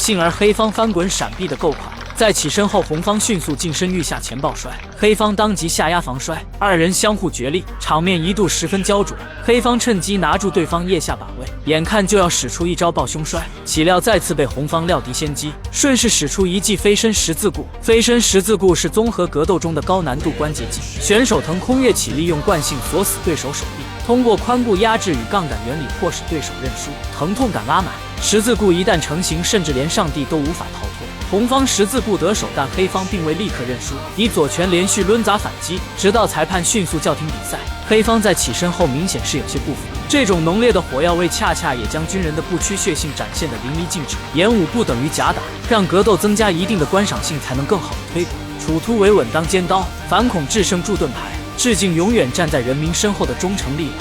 幸而黑方翻滚闪避的够快。在起身后，红方迅速近身欲下前抱摔，黑方当即下压防摔，二人相互角力，场面一度十分焦灼。黑方趁机拿住对方腋下把位，眼看就要使出一招抱胸摔，岂料再次被红方料敌先机，顺势使出一记飞身十字固。飞身十字固是综合格斗中的高难度关节技，选手腾空跃起，利用惯性锁死对手手臂，通过髋部压制与杠杆原理迫使对手认输，疼痛感拉满。十字固一旦成型，甚至连上帝都无法逃脱。红方十字固得手，但黑方并未立刻认输，以左拳连续抡砸反击，直到裁判迅速叫停比赛。黑方在起身后明显是有些不服，这种浓烈的火药味恰恰也将军人的不屈血性展现得淋漓尽致。演武不等于假打，让格斗增加一定的观赏性，才能更好的推广。处突为稳当尖刀，反恐制胜铸盾牌，致敬永远站在人民身后的忠诚力量。